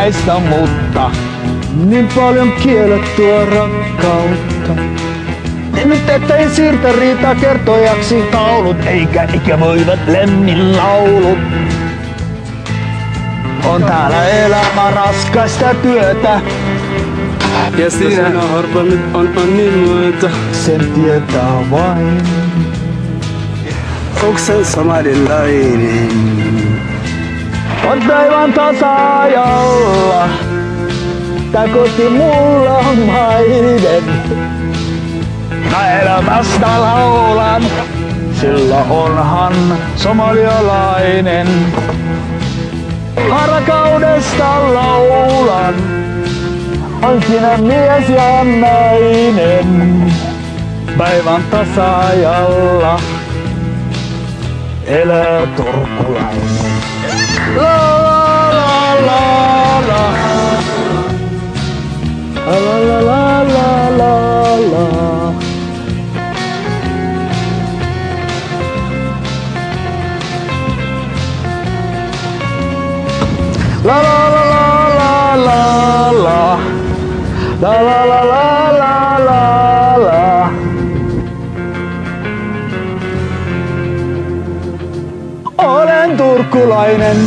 näistä, mutta niin paljon kiellettyä rakkautta. Nyt ettei siirtä riitä kertojaksi taulut, eikä ikävoivat lemmin laulut. On täällä elämä raskasta työtä. Ja siinä harva nyt on niin myötä. Sen tietää vain. Onks sen somalilainen? On päivän tasaajalla. Tää koti mulla on maiden. Mä elämästä laulan, sillä onhan somalialainen. Harakaudesta laulan, on siinä mies ja nainen. Päivän tasaajalla elää turkulainen. La la la la la. La la la la la la. La la la la la la. La la la la la la la. Olen turkulainen.